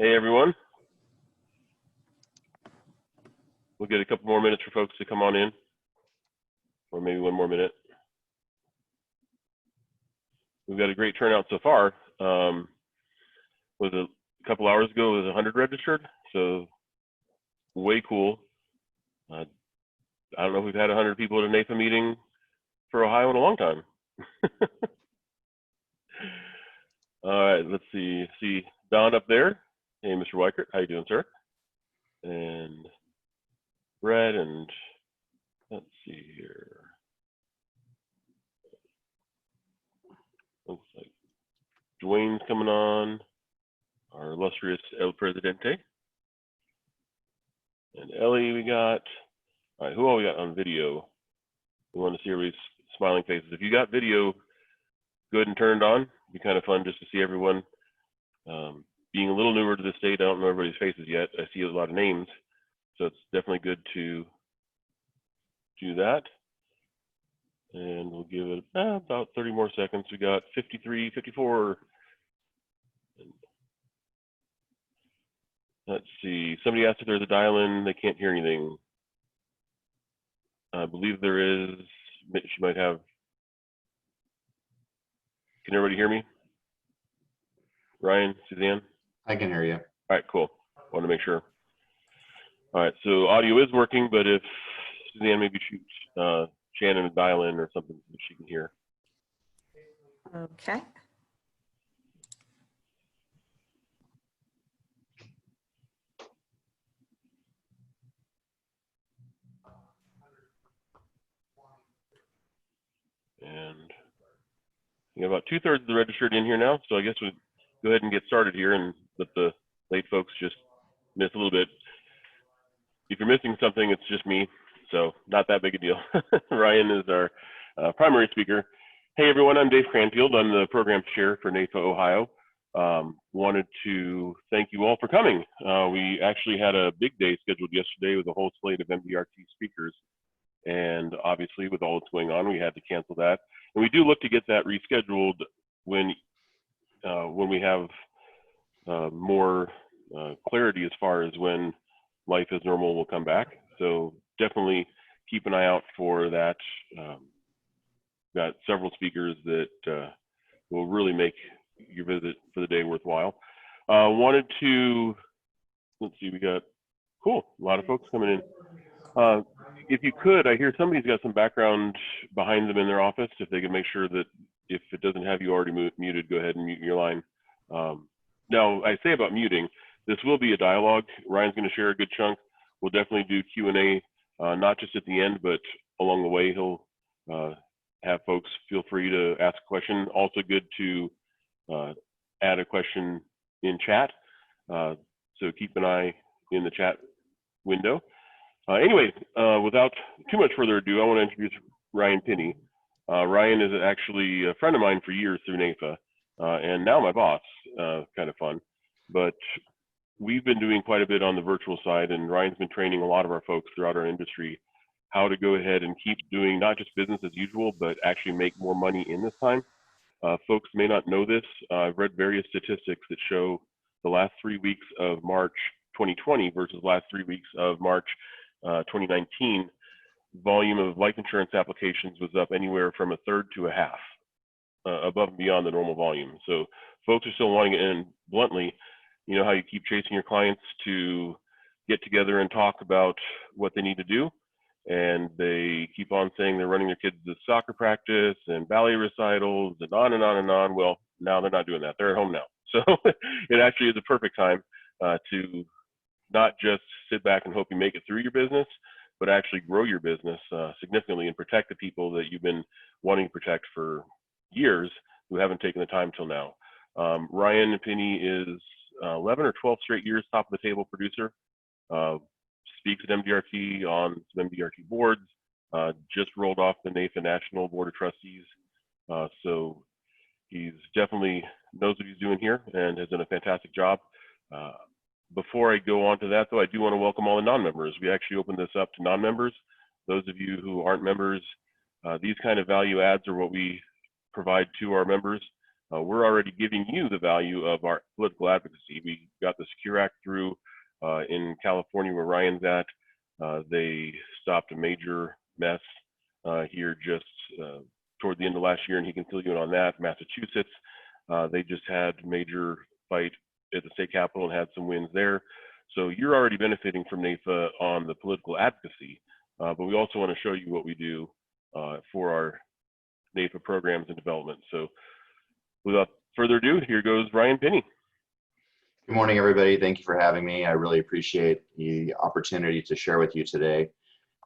Hey everyone. We'll get a couple more minutes for folks to come on in, or maybe one more minute. We've got a great turnout so far. Was a couple hours ago, it was 100 registered, so way cool. I don't know if we've had 100 people at a NAIFA meeting for Ohio in a long time. All right, let's see. See Don up there. Hey, Mr. Weichert, how you doing, sir? And Brett, and let's see here. Looks like Dwayne's coming on, our illustrious El Presidente. And Ellie we got. All right, who all we got on video? We want to see everybody's smiling faces. If you got video good and turned on, it'd be kind of fun just to see everyone. Being a little newer to the state, I don't know everybody's faces yet. I see a lot of names, so it's definitely good to do that. And we'll give it about 30 more seconds. We got 53, 54. Let's see. Somebody asked if there's a dial-in. They can't hear anything. I believe there is. She might have. Can everybody hear me? Ryan, Suzanne? I can hear you. All right, cool. Want to make sure. All right, so audio is working, but if Suzanne maybe shoot Shannon a dial-in or something that she can hear. Okay. And we have about 2/3 of the registered in here now, so I guess we'll go ahead and get started here and let the late folks just miss a little bit. If you're missing something, it's just me, so not that big a deal. Ryan is our primary speaker. Hey everyone, I'm Dave Cranfield. I'm the program chair for NAIFA Ohio. Wanted to thank you all for coming. We actually had a big day scheduled yesterday with a whole slate of MDRT speakers. And obviously with all that's going on, we had to cancel that. And we do look to get that rescheduled when we have more clarity as far as when life as normal will come back. So definitely keep an eye out for that. Got several speakers that will really make your visit for the day worthwhile. Wanted to, let's see, we got, cool, a lot of folks coming in. If you could, I hear somebody's got some background behind them in their office. If they could make sure that if it doesn't have you already muted, go ahead and mute your line. Now, I say about muting, this will be a dialogue. Ryan's going to share a good chunk. We'll definitely do Q&A, not just at the end, but along the way. He'll have folks feel free to ask a question. Also good to add a question in chat. So keep an eye in the chat window. Anyway, without too much further ado, I want to introduce Ryan Pinney. Ryan is actually a friend of mine for years through NAIFA, and now my boss, kind of fun. But we've been doing quite a bit on the virtual side, and Ryan's been training a lot of our folks throughout our industry how to go ahead and keep doing not just business as usual, but actually make more money in this time. Folks may not know this. I've read various statistics that show the last 3 weeks of March 2020 versus last 3 weeks of March 2019, volume of life insurance applications was up anywhere from 1/3 to 1/2, above and beyond the normal volume. So folks are still wanting it, and bluntly, you know how you keep chasing your clients to get together and talk about what they need to do, and they keep on saying they're running their kids to soccer practice and ballet recitals and on and on and on. Well, now they're not doing that. They're at home now. So it actually is a perfect time to not just sit back and hope you make it through your business, but actually grow your business significantly and protect the people that you've been wanting to protect for years who haven't taken the time till now. Ryan Pinney is 11 or 12 straight years top of the table producer, speaks at MDRT on some MDRT boards, just rolled off the NAIFA National Board of Trustees. So he's definitely knows what he's doing here and has done a fantastic job. Before I go on to that, though, I do want to welcome all the non-members. We actually opened this up to non-members. Those of you who aren't members, these kind of value adds are what we provide to our members. we're already giving you the value of our political advocacy. We got the Secure Act through in California, where Ryan's at. They stopped a major mess here just toward the end of last year, and he can fill you in on that. Massachusetts, they just had major fight at the state capitol and had some wins there. So you're already benefiting from NAIFA on the political advocacy, but we also want to show you what we do for our NAIFA programs and development. So without further ado, here goes Ryan Pinney. Good morning, everybody. Thank you for having me. I really appreciate the opportunity to share with you today.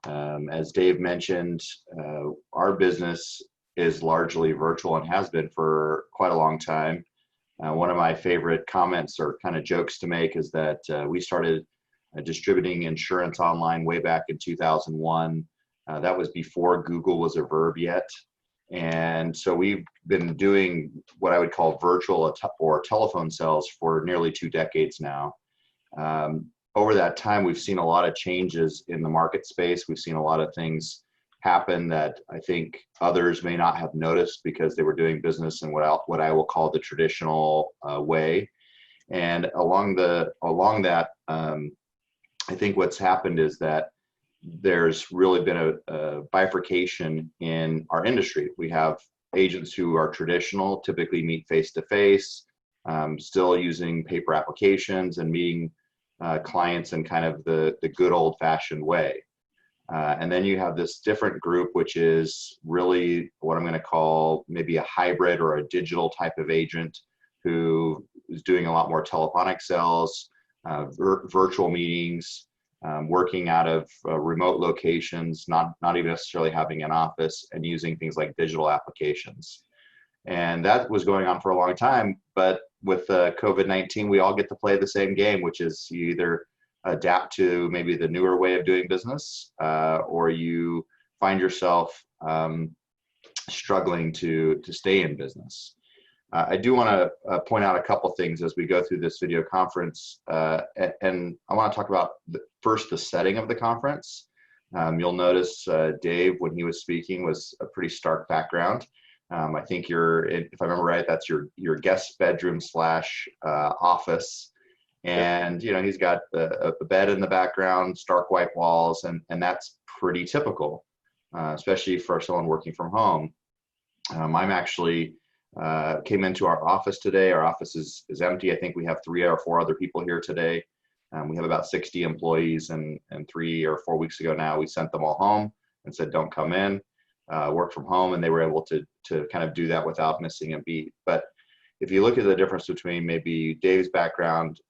As Dave mentioned, our business is largely virtual and has been for quite a long time. One of my favorite comments or kind of jokes to make is that we started distributing insurance online way back in 2001. That was before Google was a verb yet. And so we've been doing what I would call virtual or telephone sales for nearly 2 decades now. Over that time, we've seen a lot of changes in the market space. We've seen a lot of things happen that I think others may not have noticed because they were doing business in what I will call the traditional way. And along that, I think what's happened is that there's really been a bifurcation in our industry. We have agents who are traditional, typically meet face-to-face, still using paper applications and meeting clients in kind of the good old-fashioned way. And then you have this different group, which is really what I'm going to call maybe a hybrid or a digital type of agent who is doing a lot more telephonic sales, virtual meetings, working out of remote locations, not even necessarily having an office, and using things like digital applications. And that was going on for a long time, but with COVID-19, we all get to play the same game, which is you either adapt to maybe the newer way of doing business, or you find yourself struggling to stay in business. I do want to point out a couple things as we go through this video conference, and I want to talk about first the setting of the conference. You'll notice Dave, when he was speaking, was a pretty stark background. I think if I remember right, that's your guest bedroom / office. And you know, he's got a bed in the background, stark white walls, and that's pretty typical, especially for someone working from home. I'm actually came into our office today. Our office is empty. I think we have 3 or 4 other people here today. We have about 60 employees, and 3 or 4 weeks ago now, we sent them all home and said, don't come in, work from home, and they were able to kind of do that without missing a beat. But if you look at the difference between maybe Dave's background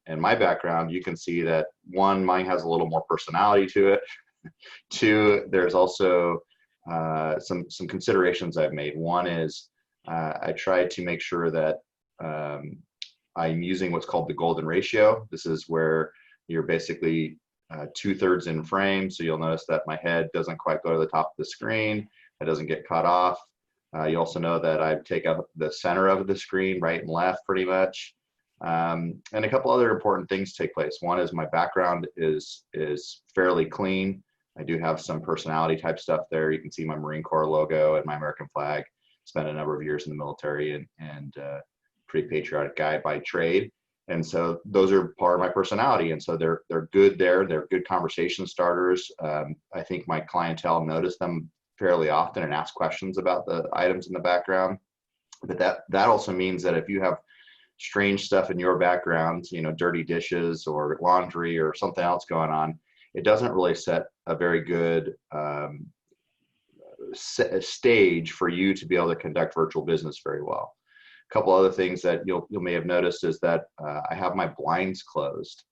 and my background, you can see that 1, mine has a little more personality to it. 2, there's also some considerations I've made. 1 is I tried to make sure that I'm using what's called the golden ratio. This is where you're basically 2/3 in frame. So you'll notice that my head doesn't quite go to the top of the screen. It doesn't get cut off. You also know that I take up the center of the screen, right and left, pretty much. And a couple other important things take place. 1 is my background is fairly clean. I do have some personality type stuff there. You can see my Marine Corps logo and my American flag. Spent a number of years in the military and pretty patriotic guy by trade. And so those are part of my personality. And so they're good there. They're good conversation starters. I think my clientele notice them fairly often and ask questions about the items in the background. But that also means that if you have strange stuff in your background, you know, dirty dishes or laundry or something else going on, it doesn't really set a very good stage for you to be able to conduct virtual business very well. A couple other things that you may have noticed is that I have my blinds closed.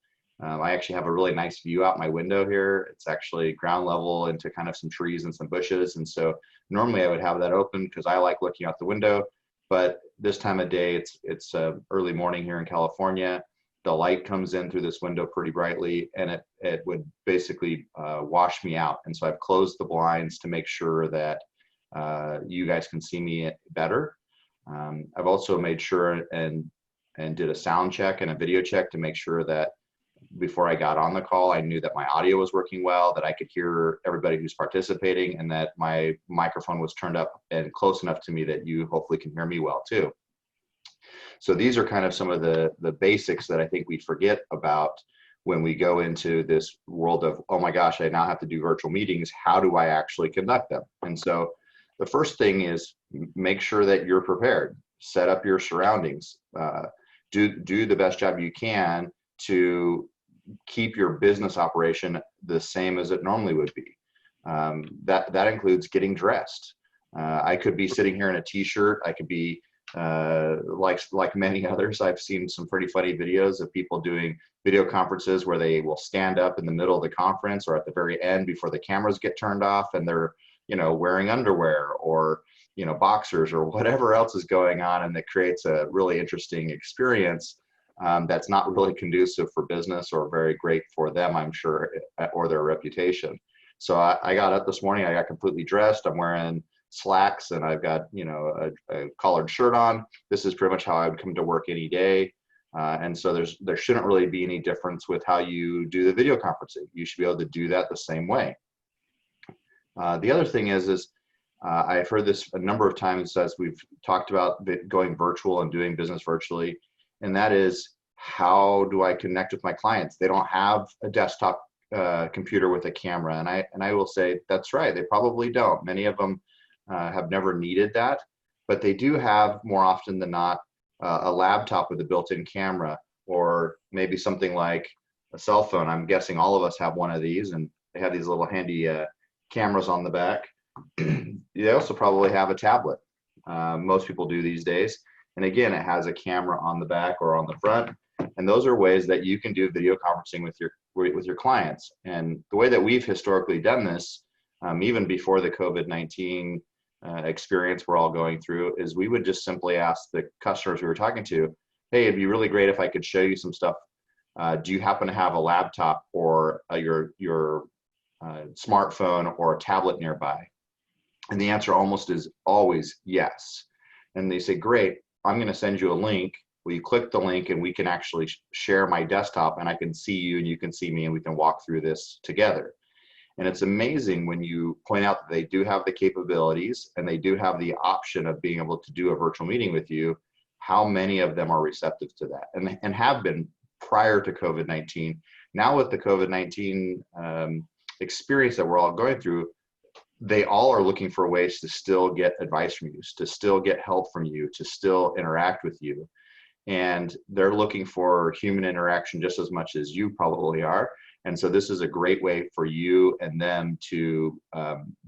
I actually have a really nice view out my window here. It's actually ground level into kind of some trees and some bushes. And so normally I would have that open because I like looking out the window. But this time of day, it's early morning here in California. The light comes in through this window pretty brightly, and it would basically wash me out. And so I've closed the blinds to make sure that you guys can see me better. I've also made sure and did a sound check and a video check to make sure that before I got on the call, I knew that my audio was working well, that I could hear everybody who's participating, and that my microphone was turned up and close enough to me that you hopefully can hear me well too. So these are kind of some of the basics that I think we forget about when we go into this world of, oh my gosh, I now have to do virtual meetings. How do I actually conduct them? And so the first thing is make sure that you're prepared. Set up your surroundings. Do the best job you can to keep your business operation the same as it normally would be. That includes getting dressed. I could be sitting here in a t-shirt. I could be like many others. I've seen some pretty funny videos of people doing video conferences where they will stand up in the middle of the conference or at the very end before the cameras get turned off, and they're, wearing underwear or, boxers or whatever else is going on, and that creates a really interesting experience that's not really conducive for business or very great for them, I'm sure, or their reputation. So I got up this morning, I got completely dressed. I'm wearing slacks and I've got, a collared shirt on. This is pretty much how I would come to work any day. And so there shouldn't really be any difference with how you do the video conferencing. You should be able to do that the same way. The other thing is I've heard this a number of times as we've talked about going virtual and doing business virtually, and that is, how do I connect with my clients? They don't have a desktop computer with a camera, and I will say that's right. They probably don't. Many of them have never needed that, but they do have, more often than not, a laptop with a built-in camera, or maybe something like a cell phone. I'm guessing all of us have one of these, and they have these little handy cameras on the back. They also probably have a tablet. Most people do these days. And again, it has a camera on the back or on the front. And those are ways that you can do video conferencing with your clients. And the way that we've historically done this, even before the COVID-19 experience we're all going through, is we would just simply ask the customers we were talking to, hey, it'd be really great if I could show you some stuff. Do you happen to have a laptop or your smartphone or a tablet nearby? And the answer almost is always yes. And they say, great, I'm going to send you a link. Will you click the link and we can actually share my desktop, and I can see you and you can see me, and we can walk through this together. And it's amazing when you point out that they do have the capabilities and they do have the option of being able to do a virtual meeting with you, how many of them are receptive to that and have been prior to COVID-19. Now with the COVID-19 experience that we're all going through, they all are looking for ways to still get advice from you, to still get help from you, to still interact with you. And they're looking for human interaction just as much as you probably are. And so this is a great way for you and them to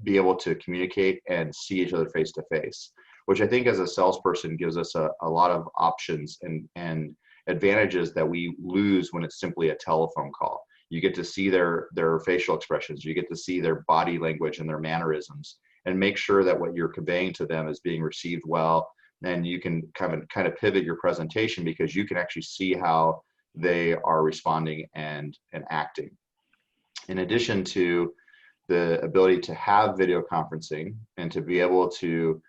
be able to communicate and see each other face to face, which I think as a salesperson gives us a lot of options and advantages that we lose when it's simply a telephone call. You get to see their facial expressions, you get to see their body language and their mannerisms, and make sure that what you're conveying to them is being received well. And you can kind of pivot your presentation because you can actually see how they are responding and acting. In addition to the ability to have video conferencing and to be able to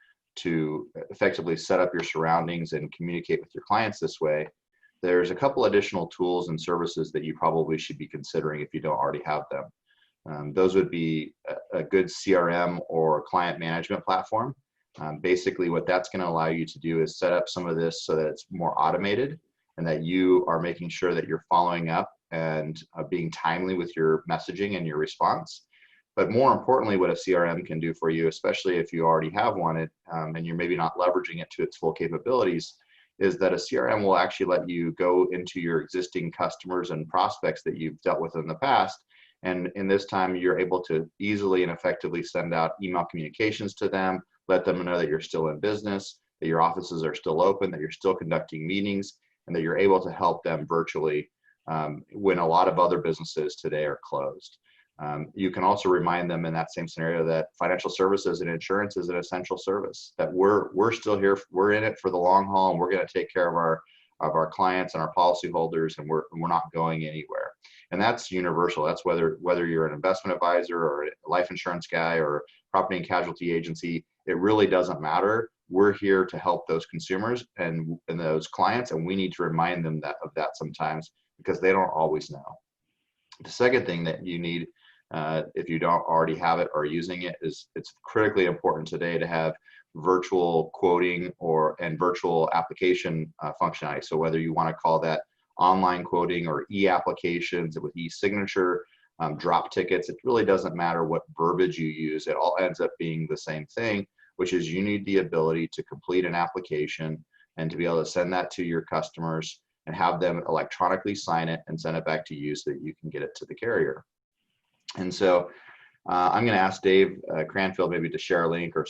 effectively set up your surroundings and communicate with your clients this way, there's a couple additional tools and services that you probably should be considering if you don't already have them. Those would be a good CRM or client management platform. Basically, what that's going to allow you to do is set up some of this so that it's more automated and that you are making sure that you're following up and being timely with your messaging and your response. But more importantly, what a CRM can do for you, especially if you already have one and you're maybe not leveraging it to its full capabilities, is that a CRM will actually let you go into your existing customers and prospects that you've dealt with in the past. And in this time, you're able to easily and effectively send out email communications to them, let them know that you're still in business, that your offices are still open, that you're still conducting meetings, and that you're able to help them virtually when a lot of other businesses today are closed. You can also remind them in that same scenario that financial services and insurance is an essential service, that we're still here, we're in it for the long haul, and we're going to take care of our clients and our policyholders, and we're not going anywhere. And that's universal. That's whether you're an investment advisor or a life insurance guy or property and casualty agency, it really doesn't matter. We're here to help those consumers and those clients, and we need to remind them of that sometimes because they don't always know. The second thing that you need, if you don't already have it or using it, is it's critically important today to have virtual quoting and virtual application functionality. So whether you want to call that online quoting or e-applications with e-signature, drop tickets, it really doesn't matter what verbiage you use. It all ends up being the same thing, which is you need the ability to complete an application and to be able to send that to your customers and have them electronically sign it and send it back to you so that you can get it to the carrier. And so I'm going to ask Dave Cranfield maybe to share a link, or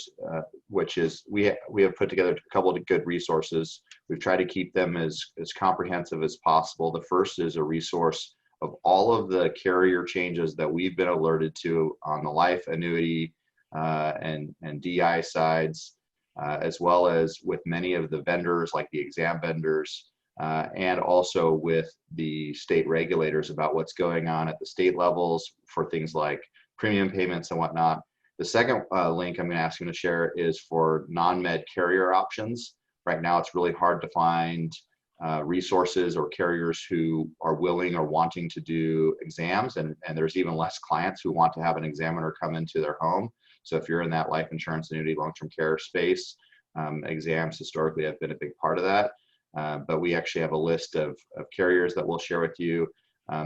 which is we have put together a couple of good resources. We've tried to keep them as comprehensive as possible. The first is a resource of all of the carrier changes that we've been alerted to on the life, annuity, and DI sides, as well as with many of the vendors like the exam vendors, and also with the state regulators about what's going on at the state levels for things like premium payments and whatnot. The second link I'm going to ask him to share is for non-med carrier options. Right now, it's really hard to find resources or carriers who are willing or wanting to do exams, and there's even less clients who want to have an examiner come into their home. So if you're in that life insurance, annuity, long-term care space, exams historically have been a big part of that. But we actually have a list of carriers that we'll share with you.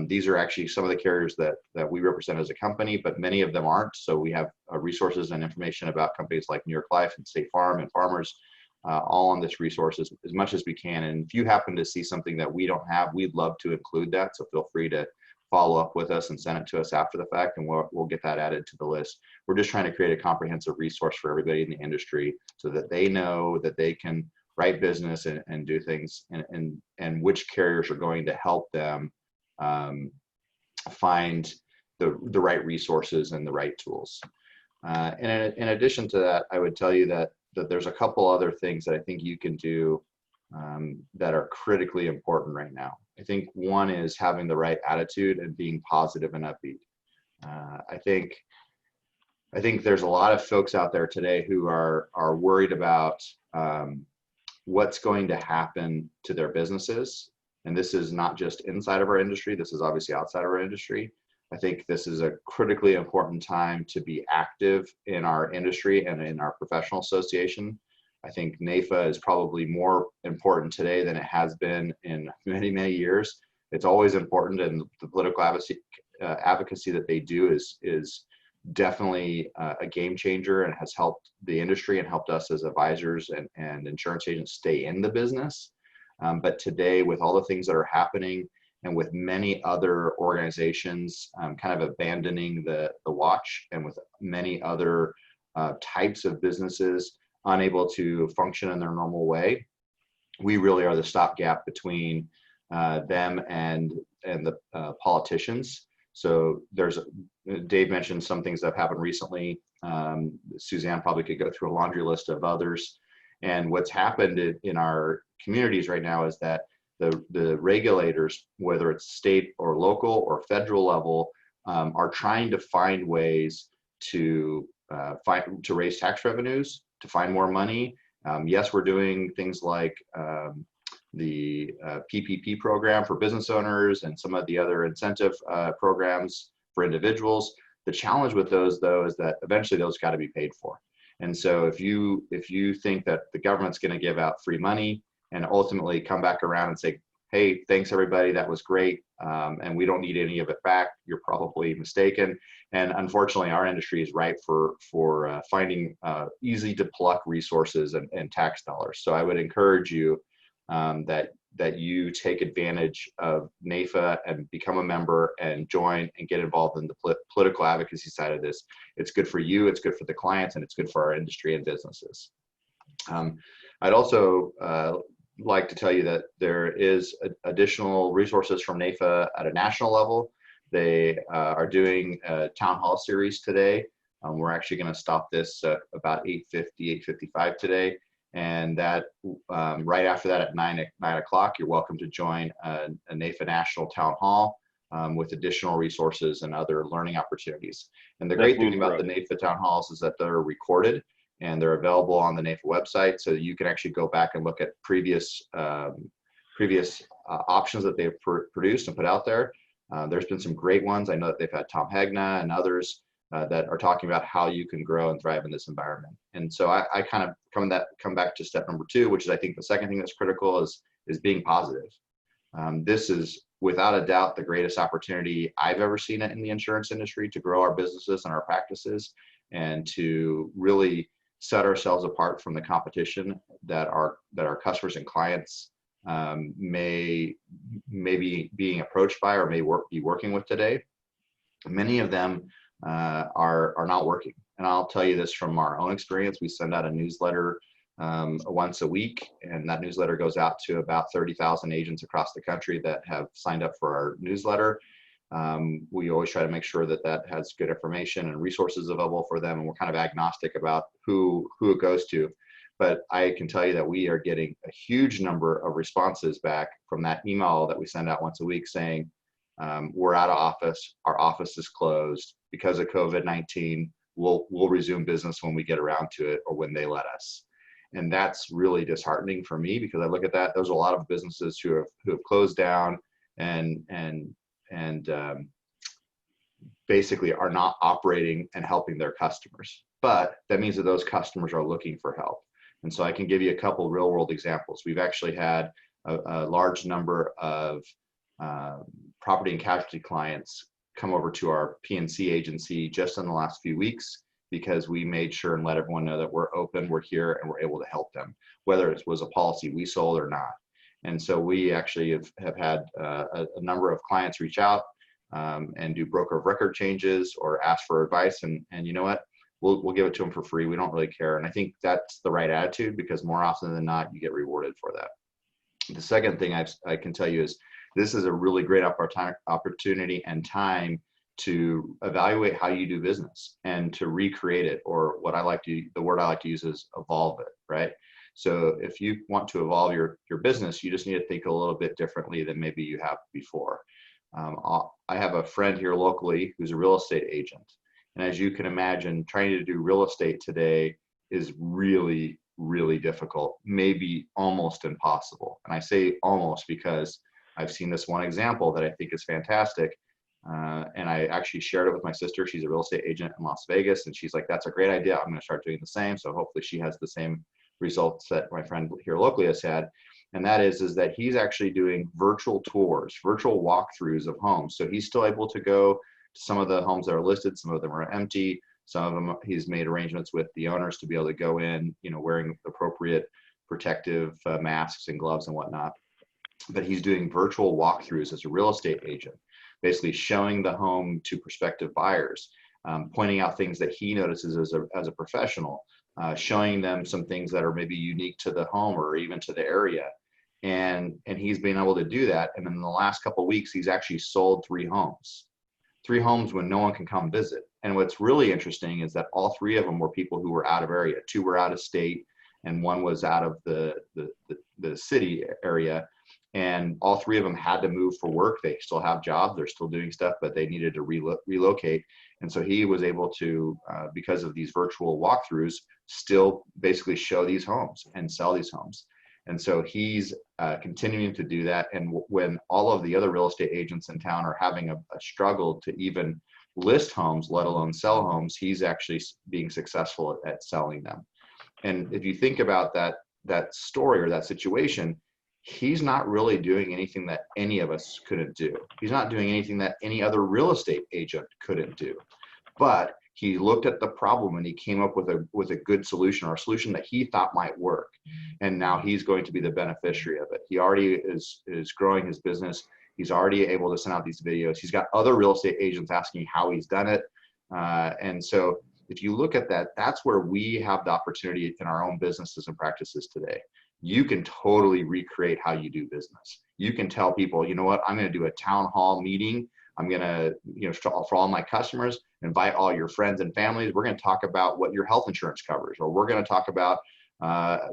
These are actually some of the carriers that we represent as a company, but many of them aren't. So we have resources and information about companies like New York Life and State Farm and Farmers, all on this resource as much as we can. And if you happen to see something that we don't have, we'd love to include that. So feel free to follow up with us and send it to us after the fact, and we'll get that added to the list. We're just trying to create a comprehensive resource for everybody in the industry so that they know that they can write business and do things, and which carriers are going to help them find the right resources and the right tools. And in addition to that, I would tell you that there's a couple other things that I think you can do that are critically important right now. I think one is having the right attitude and being positive and upbeat. I think there's a lot of folks out there today who are worried about what's going to happen to their businesses. And this is not just inside of our industry, this is obviously outside of our industry. I think this is a critically important time to be active in our industry and in our professional association. I think NAIFA is probably more important today than it has been in many, many years. It's always important, and the political advocacy that they do is definitely a game changer and has helped the industry and helped us as advisors and insurance agents stay in the business. But today, with all the things that are happening and with many other organizations kind of abandoning the watch, and with many other types of businesses unable to function in their normal way, we really are the stopgap between them and the politicians. So Dave mentioned some things that have happened recently. Suzanne probably could go through a laundry list of others. And what's happened in our communities right now is that the regulators, whether it's state or local or federal level, are trying to find ways to raise tax revenues, to find more money. Yes, we're doing things like the PPP program for business owners and some of the other incentive programs for individuals. The challenge with those, though, is that eventually those got to be paid for. And so if you think that the government's going to give out free money and ultimately come back around and say, hey, thanks everybody, that was great, and we don't need any of it back, you're probably mistaken. And unfortunately, our industry is ripe for finding easy to pluck resources and tax dollars. So I would encourage you that you take advantage of NAIFA and become a member and join and get involved in the political advocacy side of this. It's good for you, it's good for the clients, and it's good for our industry and businesses. I'd also like to tell you that there is additional resources from NAIFA at a national level. They are doing a town hall series today. We're actually going to stop this about 8:50, 8:55 today. And that right after that at 9 o'clock, you're welcome to join a NAIFA National Town Hall with additional resources and other learning opportunities. And the great thing about the NAIFA Town Halls is that they're recorded and they're available on the NAIFA website. So you can actually go back and look at previous options that they've produced and put out there. There's been some great ones. I know that they've had Tom Hegna and others that are talking about how you can grow and thrive in this environment. And so I kind of come back to step number 2, which is I think the second thing that's critical is being positive. This is without a doubt the greatest opportunity I've ever seen it in the insurance industry to grow our businesses and our practices and to really set ourselves apart from the competition that our customers and clients may be being approached by or be working with today. Many of them are not working. And I'll tell you this from our own experience. We send out a newsletter once a week, and that newsletter goes out to about 30,000 agents across the country that have signed up for our newsletter. We always try to make sure that that has good information and resources available for them, and we're kind of agnostic about who it goes to. But I can tell you that we are getting a huge number of responses back from that email that we send out once a week saying, we're out of office, our office is closed because of COVID-19. We'll resume business when we get around to it or when they let us. And that's really disheartening for me because I look at that. There's a lot of businesses who have closed down and basically are not operating and helping their customers. But that means that those customers are looking for help. And so I can give you a couple real world examples. We've actually had a large number of property and casualty clients come over to our P&C agency just in the last few weeks because we made sure and let everyone know that we're open, we're here, and we're able to help them, whether it was a policy we sold or not. And so we actually have had a number of clients reach out and do broker of record changes or ask for advice. And you know what? We'll give it to them for free. We don't really care. And I think that's the right attitude because more often than not, you get rewarded for that. The second thing I can tell you is this is a really great opportunity and time to evaluate how you do business and to recreate it, or the word I like to use is evolve it, right? So if you want to evolve your business, you just need to think a little bit differently than maybe you have before. I have a friend here locally who's a real estate agent. And as you can imagine, trying to do real estate today is really, really difficult, maybe almost impossible. And I say almost because I've seen this one example that I think is fantastic. And I actually shared it with my sister. She's a real estate agent in Las Vegas. And she's like, that's a great idea. I'm going to start doing the same. So hopefully she has the same results that my friend here locally has had. And that is that he's actually doing virtual tours, virtual walkthroughs of homes. So he's still able to go to some of the homes that are listed. Some of them are empty. Some of them he's made arrangements with the owners to be able to go in, wearing appropriate protective masks and gloves and whatnot. But he's doing virtual walkthroughs as a real estate agent, basically showing the home to prospective buyers, pointing out things that he notices as a professional, showing them some things that are maybe unique to the home or even to the area. And he's been able to do that. And in the last couple of weeks, he's actually sold 3 homes when no one can come visit. And what's really interesting is that all 3 of them were people who were out of area. 2 were out of state and 1 was out of the city area. And all 3 of them had to move for work. They still have jobs, they're still doing stuff, but they needed to relocate. And so he was able to, because of these virtual walkthroughs, still basically show these homes and sell these homes. And so he's continuing to do that. And when all of the other real estate agents in town are having a struggle to even list homes, let alone sell homes, he's actually being successful at selling them. And if you think about that story or that situation, he's not really doing anything that any of us couldn't do. He's not doing anything that any other real estate agent couldn't do. But he looked at the problem and he came up with a good solution, or a solution that he thought might work. And now he's going to be the beneficiary of it. He already is growing his business. He's already able to send out these videos. He's got other real estate agents asking how he's done it. And so if you look at that, that's where we have the opportunity in our own businesses and practices today. You can totally recreate how you do business. You can tell people, you know what, I'm going to do a town hall meeting. I'm going to, for all my customers, invite all your friends and families. We're going to talk about what your health insurance covers, or we're going to talk about,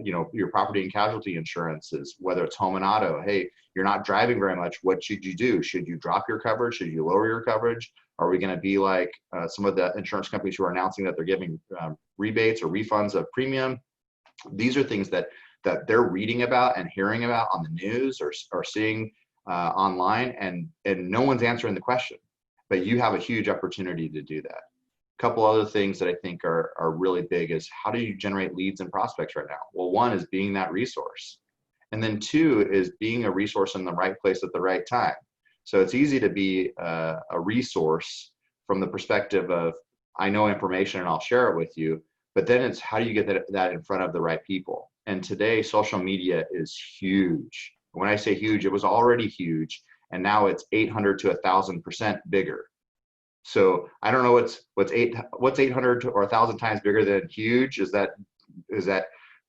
your property and casualty insurances, whether it's home and auto. Hey, you're not driving very much. What should you do? Should you drop your coverage? Should you lower your coverage? Are we going to be like some of the insurance companies who are announcing that they're giving rebates or refunds of premium? These are things that they're reading about and hearing about on the news or seeing online, and no one's answering the question. But you have a huge opportunity to do that. couple other things that I think are really big is, how do you generate leads and prospects right now? Well, one is being that resource. And then two is being a resource in the right place at the right time. So it's easy to be a resource from the perspective of, I know information and I'll share it with you, but then it's how do you get that in front of the right people? And today, social media is huge. When I say huge, it was already huge, and now it's 800 to 1,000% bigger. So I don't know what's 800 or 1,000 times bigger than huge. Is that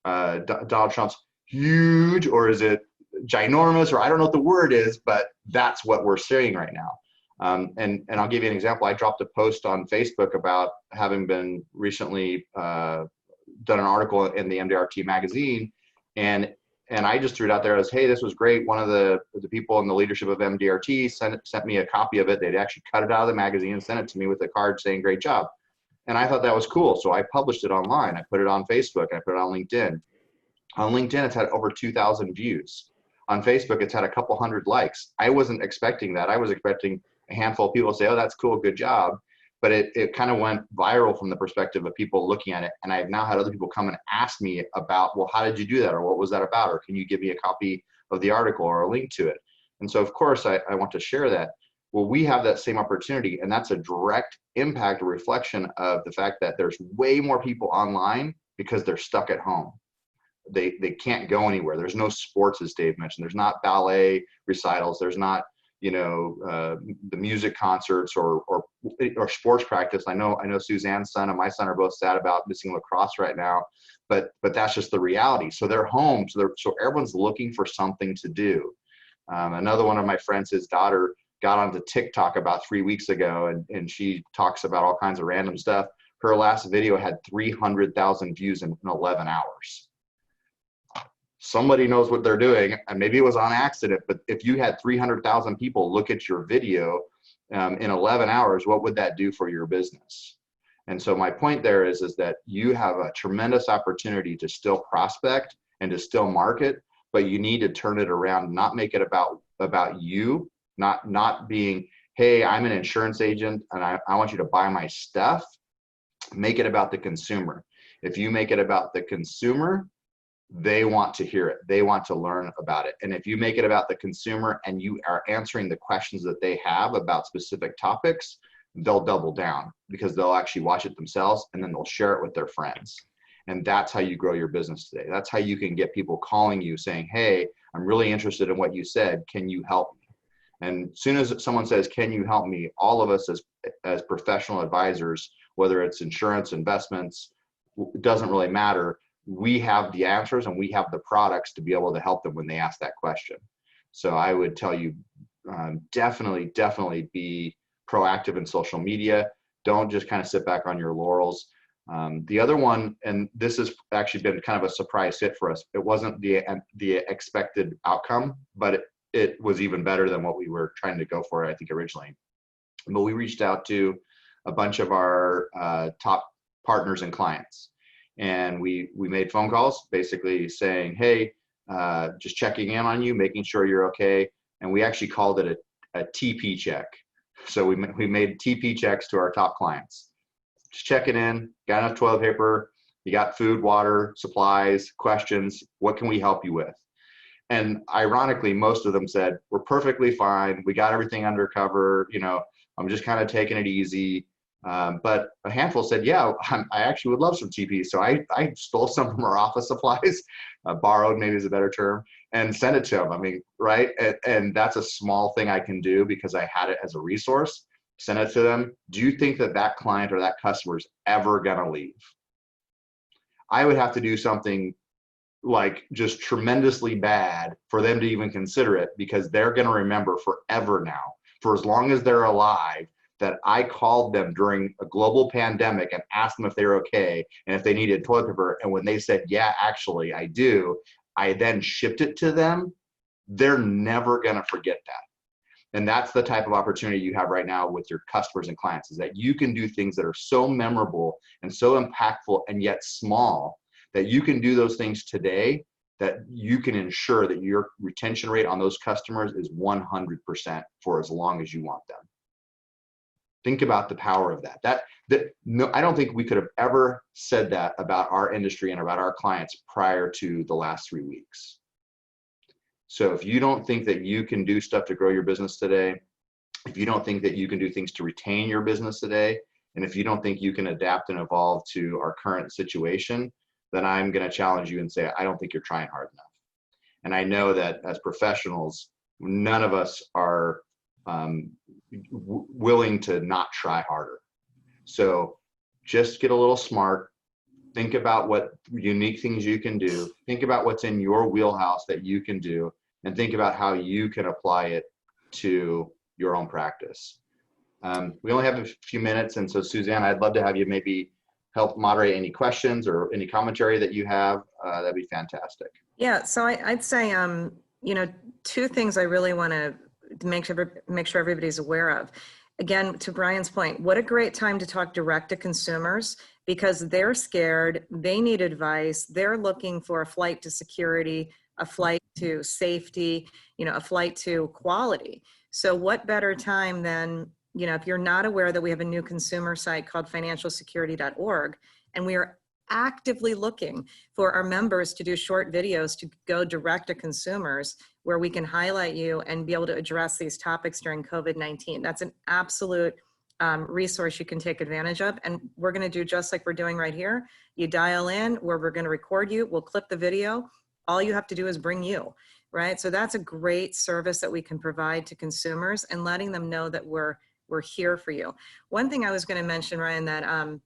Donald Trump's huge, or is it ginormous, or I don't know what the word is, but that's what we're seeing right now. And I'll give you an example. I dropped a post on Facebook about having been recently done an article in the MDRT magazine, and I just threw it out there as, hey, this was great. One of the people in the leadership of MDRT sent me a copy of it. They'd actually cut it out of the magazine and sent it to me with a card saying, great job. And I thought that was cool. So I published it online. I put it on Facebook. I put it on LinkedIn. On LinkedIn, it's had over 2,000 views. On Facebook, it's had a couple hundred likes. I wasn't expecting that. I was expecting a handful of people to say, oh, that's cool, good job. But it kind of went viral from the perspective of people looking at it. And I've now had other people come and ask me about, well, how did you do that? Or what was that about? Or can you give me a copy of the article or a link to it? And so, of course, I want to share that. Well, we have that same opportunity, and that's a direct impact or reflection of the fact that there's way more people online because they're stuck at home. They can't go anywhere. There's no sports, as Dave mentioned. There's not ballet recitals. There's not, the music concerts or sports practice. I know Suzanne's son and my son are both sad about missing lacrosse right now, but that's just the reality. So they're home. So everyone's looking for something to do. Another one of my friends, his daughter got onto TikTok about 3 weeks ago, and she talks about all kinds of random stuff. Her last video had 300,000 views in 11 hours. Somebody knows what they're doing, and maybe it was on accident, but if you had 300,000 people look at your video in 11 hours, what would that do for your business? And so my point there is that you have a tremendous opportunity to still prospect and to still market, but you need to turn it around, not make it about you, not being, hey, I'm an insurance agent and I want you to buy my stuff. Make it about the consumer. If you make it about the consumer, they want to hear it. They want to learn about it. And if you make it about the consumer and you are answering the questions that they have about specific topics, they'll double down because they'll actually watch it themselves and then they'll share it with their friends. And that's how you grow your business today. That's how you can get people calling you saying, hey, I'm really interested in what you said. Can you help me? And as soon as someone says, can you help me? All of us as professional advisors, whether it's insurance, investments, it doesn't really matter. We have the answers and we have the products to be able to help them when they ask that question. So I would tell you, definitely be proactive in social media. Don't just kind of sit back on your laurels. The other one, and this has actually been kind of a surprise hit for us. It wasn't the expected outcome, but it was even better than what we were trying to go for, I think, originally. But we reached out to a bunch of our top partners and clients. And we made phone calls basically saying, hey, just checking in on you, making sure you're okay. And we actually called it a TP check. So we made TP checks to our top clients. Just checking in, got enough toilet paper, you got food, water, supplies, questions, what can we help you with? And ironically, most of them said, we're perfectly fine. We got everything under cover. I'm just kind of taking it easy. But a handful said, yeah, I actually would love some TP. So I stole some from our office supplies, borrowed maybe is a better term, and sent it to them. I mean, right? And that's a small thing I can do because I had it as a resource. Send it to them. Do you think that client or that customer is ever going to leave? I would have to do something like just tremendously bad for them to even consider it, because they're going to remember forever now, for as long as they're alive, that I called them during a global pandemic and asked them if they were okay and if they needed toilet paper. And when they said, yeah, actually I do, I then shipped it to them. They're never going to forget that. And that's the type of opportunity you have right now with your customers and clients, is that you can do things that are so memorable and so impactful and yet small, that you can do those things today, that you can ensure that your retention rate on those customers is 100% for as long as you want them. Think about the power of that. No, I don't think we could have ever said that about our industry and about our clients prior to the last 3 weeks. So if you don't think that you can do stuff to grow your business today, if you don't think that you can do things to retain your business today, and if you don't think you can adapt and evolve to our current situation, then I'm going to challenge you and say, I don't think you're trying hard enough. And I know that as professionals, none of us are willing to not try harder. So just get a little smart. Think about what unique things you can do. Think about what's in your wheelhouse that you can do, and think about how you can apply it to your own practice. We only have a few minutes, and so Suzanne, I'd love to have you maybe help moderate any questions or any commentary that you have. That'd be fantastic. Yeah, so I'd say, you know, two things I really want to make sure everybody's aware of. Again, to Brian's point, what a great time to talk direct to consumers, because they're scared, they need advice, they're looking for a flight to security, a flight to safety, you know, a flight to quality. So what better time than, you know, if you're not aware that we have a new consumer site called financialsecurity.org, and we are actively looking for our members to do short videos to go direct to consumers where we can highlight you and be able to address these topics during COVID-19. That's an absolute resource you can take advantage of. And we're going to do just like we're doing right here. You dial in where we're going to record you. We'll clip the video. All you have to do is bring you, right? So that's a great service that we can provide to consumers and letting them know that we're here for you. One thing I was going to mention, Ryan, that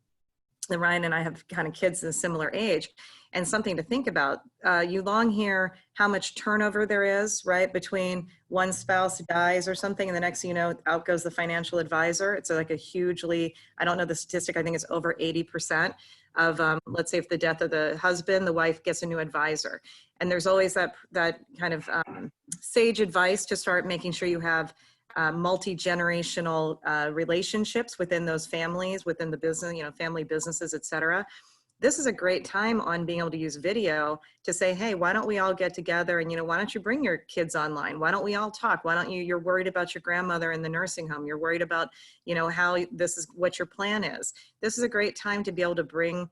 Ryan and I have kind of kids in a similar age, and something to think about. You long hear how much turnover there is, right? Between one spouse dies or something, and the next thing you know, out goes the financial advisor. It's like a hugely, I don't know the statistic, I think it's over 80% of, let's say if the death of the husband, the wife gets a new advisor. And there's always that kind of sage advice to start making sure you have multi-generational relationships within those families, within the business, you know, family businesses, et cetera. This is a great time on being able to use video to say, hey, why don't we all get together and, you know, why don't you bring your kids online? Why don't we all talk? Why don't you're worried about your grandmother in the nursing home. You're worried about, you know, how this is what your plan is. This is a great time to be able to bring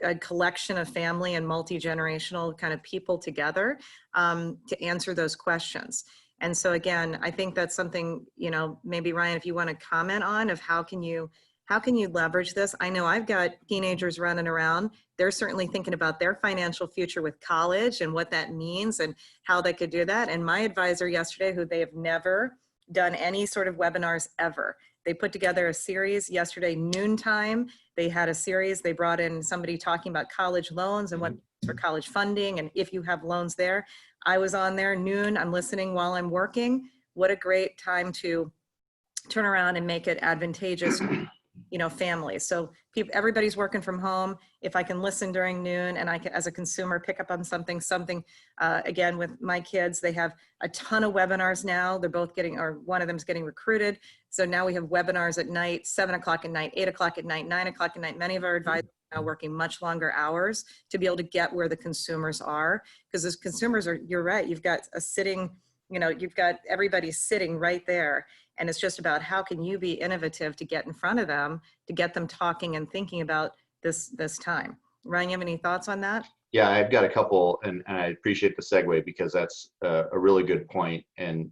a collection of family and multi-generational kind of people together to answer those questions. And so again, I think that's something, you know, maybe Ryan, if you want to comment on of how can you leverage this? I know I've got teenagers running around. They're certainly thinking about their financial future with college and what that means and how they could do that. And my advisor yesterday, who they have never done any sort of webinars ever, they put together a series yesterday, noontime. They had a series, they brought in somebody talking about college loans and what for college funding and if you have loans there. I was on there noon, I'm listening while I'm working. What a great time to turn around and make it advantageous, you know, families. So everybody's working from home. If I can listen during noon and I can, as a consumer, pick up on something, again, with my kids, they have a ton of webinars now. They're both getting, or one of them's getting recruited. So now we have webinars at night, 7 o'clock at night, 8 o'clock at night, 9 o'clock at night. Many of our advisors are now working much longer hours to be able to get where the consumers are. Because as consumers are, you're right, you've got a sitting, you know, you've got everybody sitting right there. And it's just about how can you be innovative to get in front of them, to get them talking and thinking about this time. Ryan, you have any thoughts on that? Yeah, I've got a couple, and I appreciate the segue because that's a really good point. And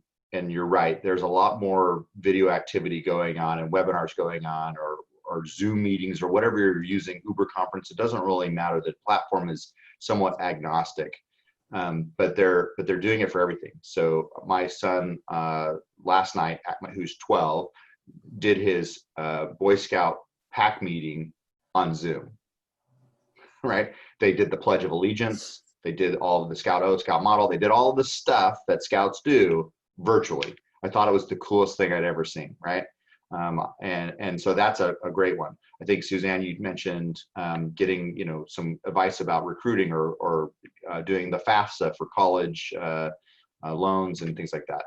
you're right, there's a lot more video activity going on and webinars going on, or Zoom meetings, or whatever you're using, Uber conference. It doesn't really matter. The platform is somewhat agnostic. But they're doing it for everything. So my son last night, who's 12, did his Boy Scout pack meeting on Zoom. Right? They did the Pledge of Allegiance. They did all of the Scout-O, Scout Model. They did all of the stuff that Scouts do virtually. I thought it was the coolest thing I'd ever seen. Right? And so that's a great one. I think Suzanne, you mentioned getting, you know, some advice about recruiting or doing the FAFSA for college loans and things like that.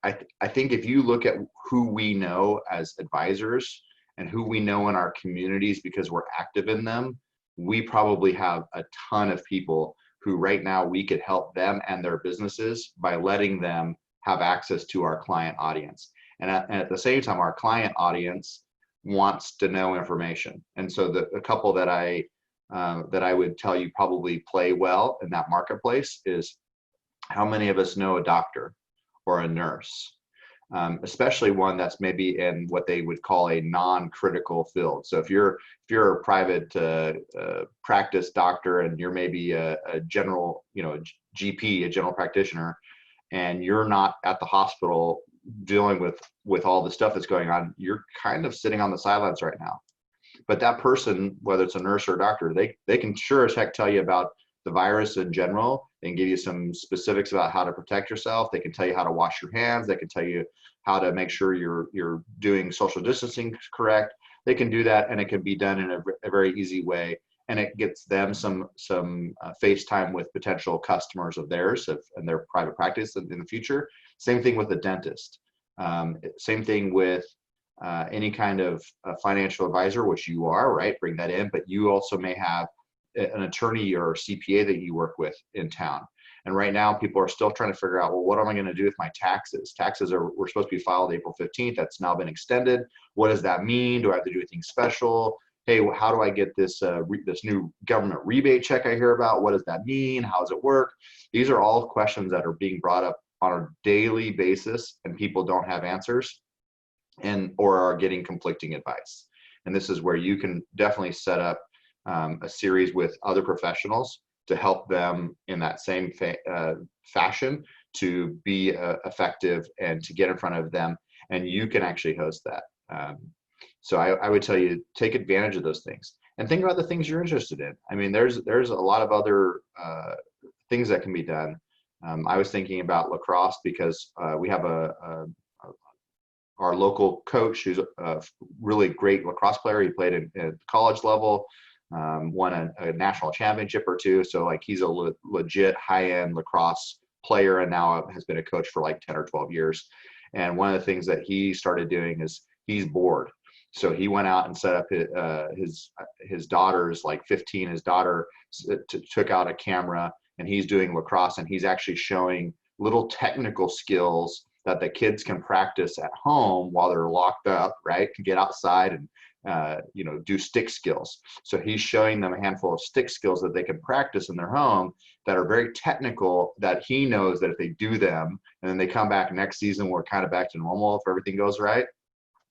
I think if you look at who we know as advisors and who we know in our communities because we're active in them, we probably have a ton of people who right now we could help them and their businesses by letting them have access to our client audience. And at the same time, our client audience wants to know information. And so a couple that I would tell you probably play well in that marketplace is, how many of us know a doctor or a nurse? Especially one that's maybe in what they would call a non-critical field. So if you're a private practice doctor, and you're maybe a general, GP, a general practitioner, and you're not at the hospital dealing with all the stuff that's going on, you're kind of sitting on the sidelines right now. But that person, whether it's a nurse or a doctor, they can sure as heck tell you about the virus in general. They can give you some specifics about how to protect yourself. They can tell you how to wash your hands. They can tell you how to make sure you're doing social distancing correct. They can do that, and it can be done in a very easy way. And it gets them some face time with potential customers of theirs and their private practice in the future. Same thing with a dentist. Same thing with any kind of financial advisor, which you are, right? Bring that in, but you also may have an attorney or CPA that you work with in town. And right now, people are still trying to figure out, well, what am I going to do with my taxes? Taxes were supposed to be filed April 15th. That's now been extended. What does that mean? Do I have to do anything special? Hey, how do I get this this new government rebate check I hear about? What does that mean? How does it work? These are all questions that are being brought up on a daily basis, and people don't have answers or are getting conflicting advice. And this is where you can definitely set up a series with other professionals to help them in that same fashion to be effective and to get in front of them. And you can actually host that. So I would tell you, take advantage of those things and think about the things you're interested in. I mean, there's a lot of other things that can be done. I was thinking about lacrosse because we have our local coach who's a really great lacrosse player. He played at college level, won a national championship or two. So like, he's a legit high-end lacrosse player, and now has been a coach for like 10 or 12 years. And one of the things that he started doing is he's bored. So he went out and set up his daughter's, like 15, his daughter took out a camera, and he's doing lacrosse, and he's actually showing little technical skills that the kids can practice at home while they're locked up, right? Can get outside and do stick skills. So he's showing them a handful of stick skills that they can practice in their home that are very technical, that he knows that if they do them and then they come back next season, we're kind of back to normal if everything goes right,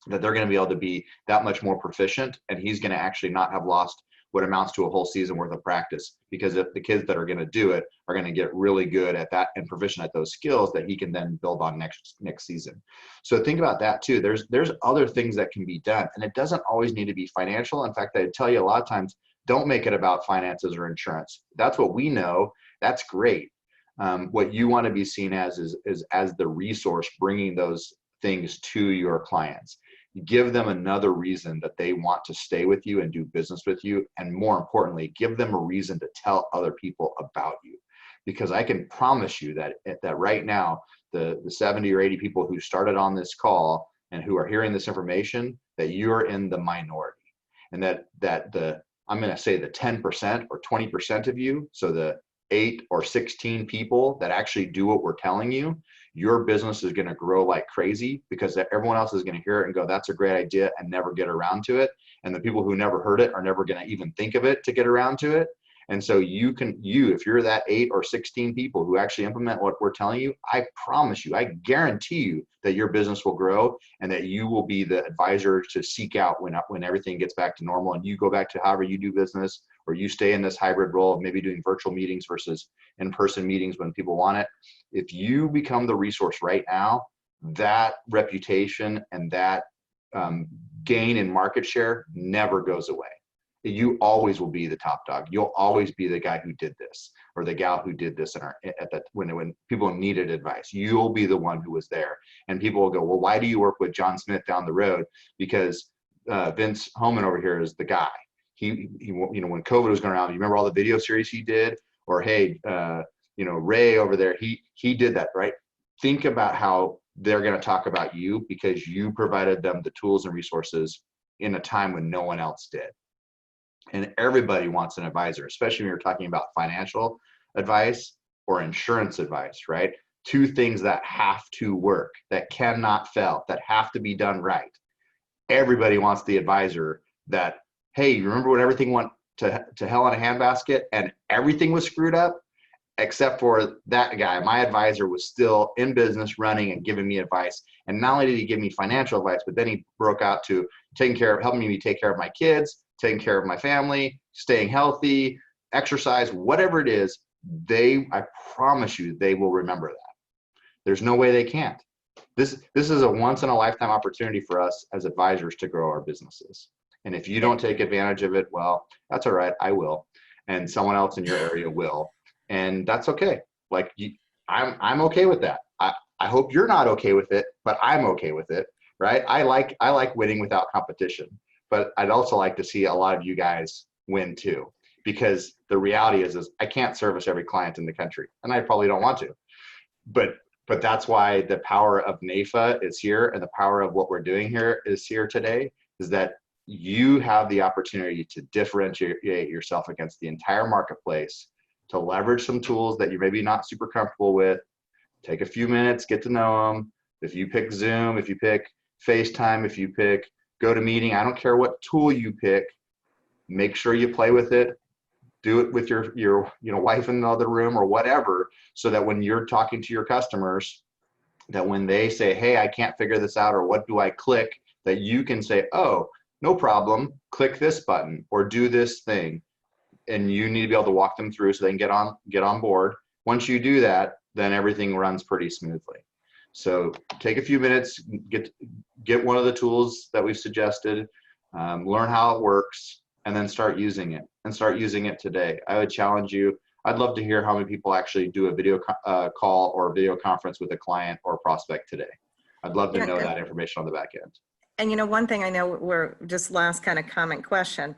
that they're going to be able to be that much more proficient, and he's going to actually not have lost what amounts to a whole season worth of practice, because if the kids that are going to do it are going to get really good at that and proficient at those skills that he can then build on next season. So think about that too. There's other things that can be done, and it doesn't always need to be financial. In fact, I tell you a lot of times, don't make it about finances or insurance. That's what we know. That's great. What you want to be seen as is as the resource bringing those things to your clients. Give them another reason that they want to stay with you and do business with you. And more importantly, give them a reason to tell other people about you. Because I can promise you that right now, the 70 or 80 people who started on this call and who are hearing this information, that you're in the minority. And I'm going to say the 10% or 20% of you, so the 8 or 16 people that actually do what we're telling you, your business is going to grow like crazy, because everyone else is going to hear it and go, that's a great idea, and never get around to it. And the people who never heard it are never going to even think of it to get around to it. And so if you're that 8 or 16 people who actually implement what we're telling you, I promise you, I guarantee you that your business will grow, and that you will be the advisor to seek out when everything gets back to normal and you go back to however you do business, or you stay in this hybrid role of maybe doing virtual meetings versus in-person meetings when people want it. If you become the resource right now, that reputation and that gain in market share never goes away. You always will be the top dog. You'll always be the guy who did this, or the gal who did this when people needed advice. You'll be the one who was there. And people will go, well, why do you work with John Smith down the road? Because Vince Homan over here is the guy. He when COVID was going around, you remember all the video series he did? Or hey, Ray over there, he did that, right? Think about how they're going to talk about you, because you provided them the tools and resources in a time when no one else did. And everybody wants an advisor, especially when you're talking about financial advice or insurance advice, right? 2 things that have to work, that cannot fail, that have to be done right. Everybody wants the advisor that, hey, you remember when everything went to hell in a handbasket and everything was screwed up? Except for that guy, my advisor was still in business, running and giving me advice. And not only did he give me financial advice, but then he broke out to helping me take care of my kids, taking care of my family, staying healthy, exercise, whatever it is. I promise you, they will remember that. There's no way they can't. This is a once in a lifetime opportunity for us as advisors to grow our businesses. And if you don't take advantage of it, well, that's all right. I will. And someone else in your area will. And that's okay. Like, I'm okay with that. I hope you're not okay with it, but I'm okay with it, right? I like winning without competition, but I'd also like to see a lot of you guys win too, because the reality is I can't service every client in the country, and I probably don't want to. But that's why the power of NAIFA is here, and the power of what we're doing here is here today, is that you have the opportunity to differentiate yourself against the entire marketplace, to leverage some tools that you're maybe not super comfortable with. Take a few minutes, get to know them. If you pick Zoom, if you pick FaceTime, if you pick GoToMeeting, I don't care what tool you pick, make sure you play with it. Do it with your wife in the other room or whatever, so that when you're talking to your customers, that when they say, hey, I can't figure this out, or what do I click, that you can say, oh, no problem, click this button or do this thing. And you need to be able to walk them through so they can get on board. Once you do that, then everything runs pretty smoothly. So take a few minutes, get one of the tools that we've suggested, learn how it works, and then start using it, and start using it today. I would challenge you. I'd love to hear how many people actually do a video call or a video conference with a client or prospect today. I'd love to know that information on the back end. And one thing I know, we're just last kind of comment question.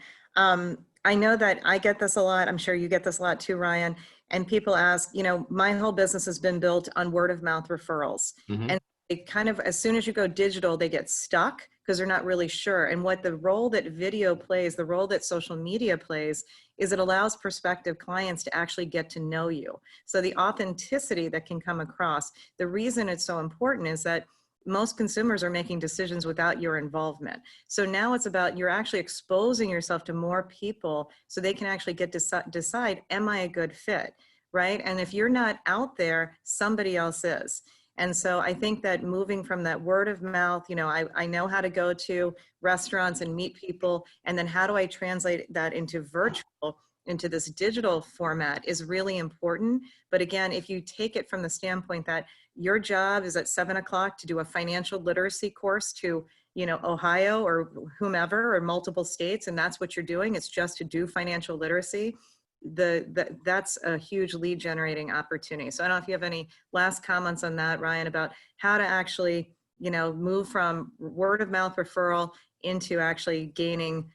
I know that I get this a lot. I'm sure you get this a lot too, Ryan. And people ask, my whole business has been built on word of mouth referrals. Mm-hmm. And it kind of, as soon as you go digital, they get stuck because they're not really sure. And what the role that video plays, the role that social media plays, is it allows prospective clients to actually get to know you. So the authenticity that can come across, the reason it's so important is that most consumers are making decisions without your involvement. So now it's about, you're actually exposing yourself to more people so they can actually get to decide, am I a good fit, right? And if you're not out there, somebody else is. And so I think that moving from that word of mouth, I know how to go to restaurants and meet people, and then how do I translate that into virtual, into this digital format, is really important. But again, if you take it from the standpoint that your job is at 7 o'clock to do a financial literacy course to, Ohio or whomever, or multiple states, and that's what you're doing, it's just to do financial literacy, that's a huge lead generating opportunity. So I don't know if you have any last comments on that, Ryan, about how to actually, move from word of mouth referral into actually gaining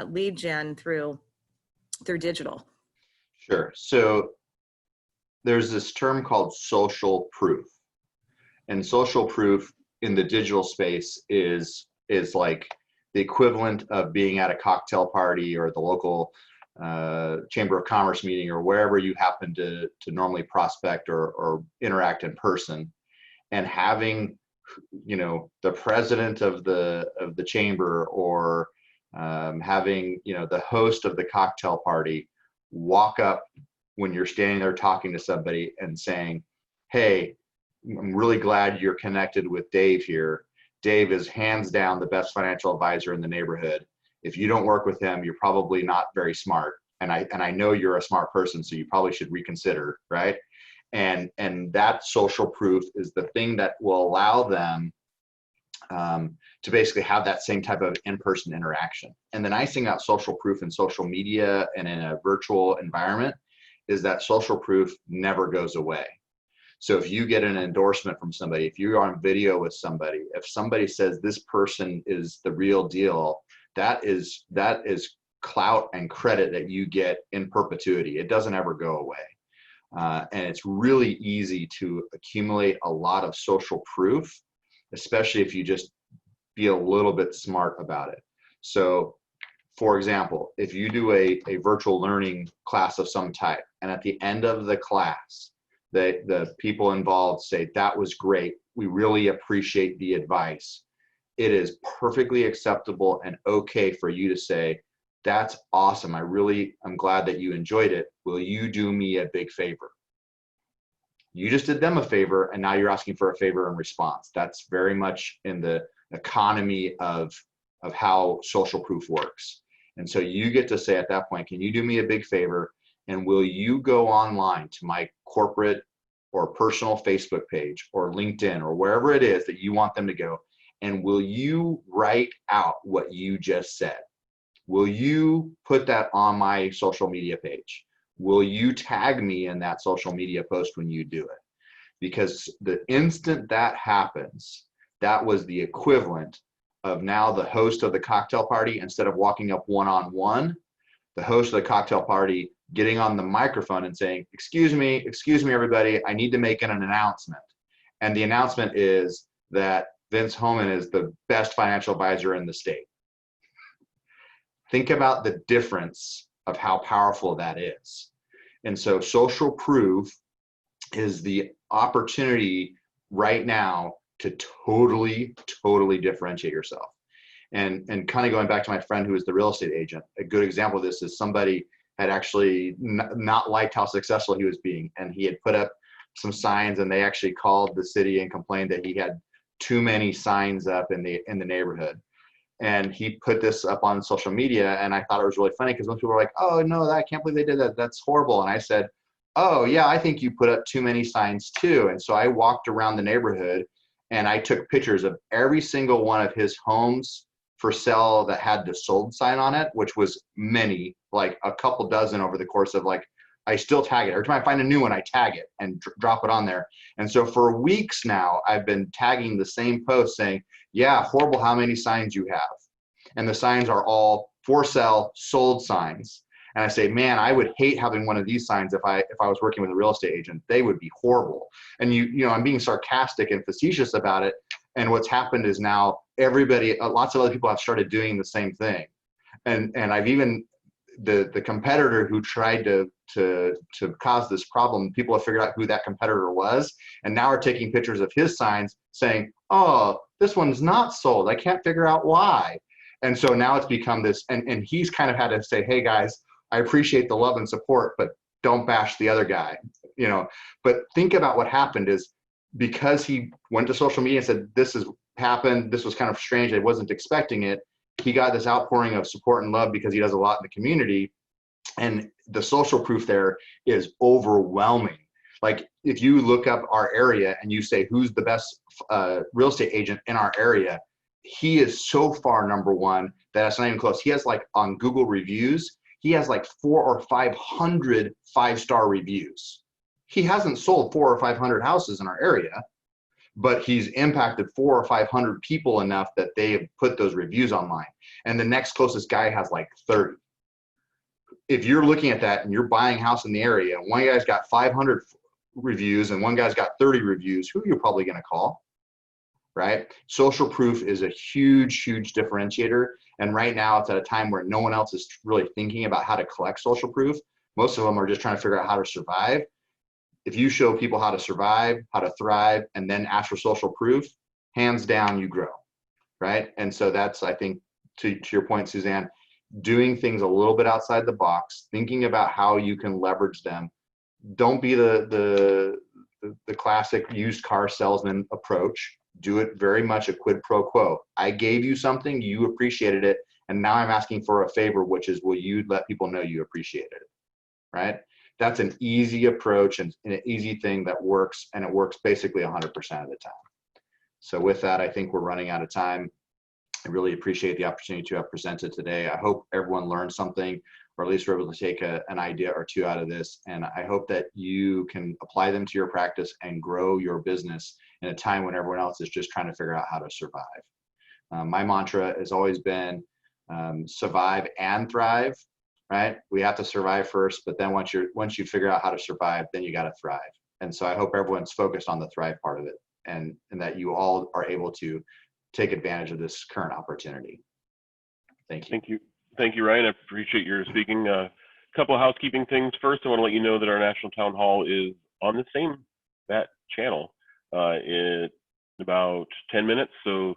lead gen through digital. Sure. So there's this term called social proof. And social proof in the digital space is like the equivalent of being at a cocktail party or the local Chamber of Commerce meeting, or wherever you happen to normally prospect or interact in person, and having, the president of the chamber, or having, the host of the cocktail party walk up when you're standing there talking to somebody and saying, hey, I'm really glad you're connected with Dave here. Dave is hands down the best financial advisor in the neighborhood. If you don't work with him, you're probably not very smart. And I know you're a smart person, so you probably should reconsider, right? And that social proof is the thing that will allow them to basically have that same type of in-person interaction. And the nice thing about social proof in social media and in a virtual environment is that social proof never goes away. So if you get an endorsement from somebody, if you're on video with somebody, if somebody says this person is the real deal, that is clout and credit that you get in perpetuity. It doesn't ever go away. And it's really easy to accumulate a lot of social proof, especially if you just be a little bit smart about it. So for example, if you do a virtual learning class of some type, and at the end of the class, the people involved say, that was great. We really appreciate the advice. It is perfectly acceptable and okay for you to say, that's awesome. I'm glad that you enjoyed it. Will you do me a big favor? You just did them a favor, and now you're asking for a favor in response. That's very much in the economy of how social proof works. And so you get to say at that point, can you do me a big favor? And will you go online to my corporate or personal Facebook page or LinkedIn or wherever it is that you want them to go? And will you write out what you just said? Will you put that on my social media page? Will you tag me in that social media post when you do it? Because the instant that happens, that was the equivalent of now the host of the cocktail party, instead of walking up one-on-one, the host of the cocktail party getting on the microphone and saying, excuse me, everybody, I need to make an announcement. And the announcement is that Vince Homan is the best financial advisor in the state. Think about the difference of how powerful that is. And so social proof is the opportunity right now to totally differentiate yourself. And kind of going back to my friend who was the real estate agent, a good example of this is somebody had actually not liked how successful he was being. And he had put up some signs, and they actually called the city and complained that he had too many signs up in the neighborhood. And he put this up on social media, and I thought it was really funny because most people were like, oh no, I can't believe they did that. That's horrible. And I said, oh yeah, I think you put up too many signs too. And so I walked around the neighborhood and I took pictures of every single one of his homes for sale that had the sold sign on it, which was many, like a couple dozen over the course of I still tag it. Every time I find a new one, I tag it and drop it on there. And so for weeks now, I've been tagging the same post saying, yeah, horrible how many signs you have. And the signs are all for sale, sold signs. And I say, man, I would hate having one of these signs if I was working with a real estate agent. They would be horrible. And you know, I'm being sarcastic and facetious about it. And what's happened is now everybody, lots of other people have started doing the same thing. And I've even, the competitor who tried to cause this problem, people have figured out who that competitor was, and now are taking pictures of his signs saying, oh, this one's not sold. I can't figure out why. And so now it's become this, and he's kind of had to say, hey guys, I appreciate the love and support, but don't bash the other guy, you know. But think about what happened is, because he went to social media and said, this has happened, this was kind of strange, I wasn't expecting it, he got this outpouring of support and love because he does a lot in the community. And the social proof there is overwhelming. Like if you look up our area and you say, who's the best real estate agent in our area, he is so far number one that it's not even close. He has, like, on Google reviews, he has like 400 or 500 5-star reviews. He hasn't sold 400 or 500 houses in our area, but he's impacted 400 or 500 people enough that they have put those reviews online. And the next closest guy has like 30. If you're looking at that and you're buying a house in the area, one guy's got 500 reviews and one guy's got 30 reviews, who are you probably going to call? Right? Social proof is a huge differentiator. And right now it's at a time where no one else is really thinking about how to collect social proof. Most of them are just trying to figure out how to survive. If you show people how to survive, how to thrive, and then ask for social proof, hands down, you grow, right? And so that's, I think, to your point, Suzanne, doing things a little bit outside the box, thinking about how you can leverage them. Don't be the classic used car salesman approach. Do it very much a quid pro quo. I gave you something, you appreciated it, and now I'm asking for a favor, which is, will you let people know you appreciated it, right? That's an easy approach and an easy thing that works, and it works basically 100% of the time. So with that, I think we're running out of time. I really appreciate the opportunity to have presented today. I hope everyone learned something, or at least were able to take an idea or two out of this. And I hope that you can apply them to your practice and grow your business in a time when everyone else is just trying to figure out how to survive. My mantra has always been survive and thrive, right? We have to survive first, but then once you figure out how to survive, then you got to thrive. And so I hope everyone's focused on the thrive part of it, and that you all are able to take advantage of this current opportunity. Thank you. Thank you, Ryan. I appreciate your speaking. A couple of housekeeping things. First, I want to let you know that our National Town Hall is on the same that channel in about 10 minutes. So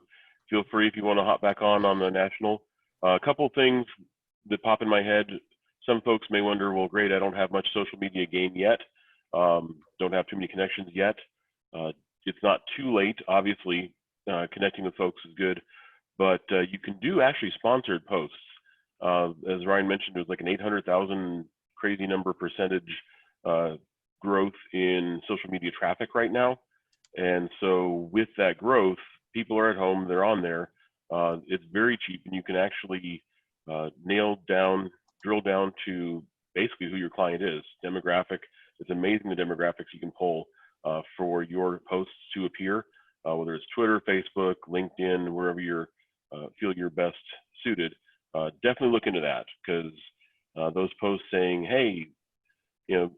feel free if you want to hop back on the national. A couple things that pop in my head. Some folks may wonder, well, great, I don't have much social media game yet. Don't have too many connections yet. It's not too late, obviously. Connecting with folks is good, but you can do actually sponsored posts. As Ryan mentioned, there's like an 800,000 crazy number percentage growth in social media traffic right now. And so with that growth, people are at home, they're on there. It's very cheap, and you can actually drill down to basically who your client is, demographic. It's amazing the demographics you can pull for your posts to appear, whether it's Twitter, Facebook, LinkedIn, wherever you feel you're best suited. Definitely look into that, because those posts saying, hey, you know,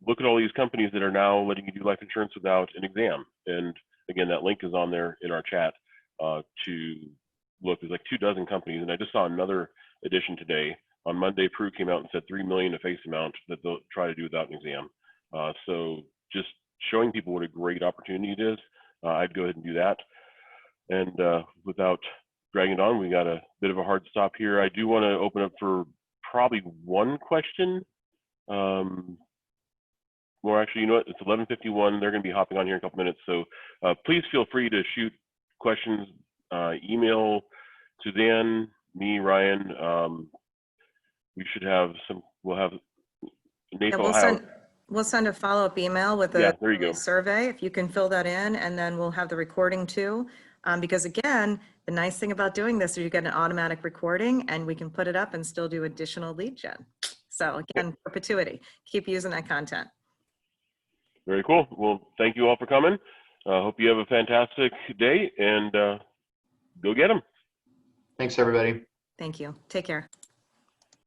look at all these companies that are now letting you do life insurance without an exam. And again, that link is on there in our chat to look. There's like 24 companies, and I just saw another edition today. On Monday, Pru came out and said $3 million a face amount that they'll try to do without an exam. So just showing people what a great opportunity it is, I'd go ahead and do that. And without dragging it on, we got a bit of a hard stop here. I do want to open up for probably one question. Or actually, you know what? It's 11:51. They're going to be hopping on here in a couple minutes. So please feel free to shoot questions, email Suzanne, me, Ryan. We should have some, we'll have NAIFA-OH. We'll send a follow-up email with Yeah, a there you go. survey, if you can fill that in, and then we'll have the recording too. Because again, the nice thing about doing this is you get an automatic recording, and we can put it up and still do additional lead gen. So again, perpetuity, keep using that content. Very cool. Well, thank you all for coming. Hope you have a fantastic day, and go get them. Thanks, everybody. Thank you. Take care.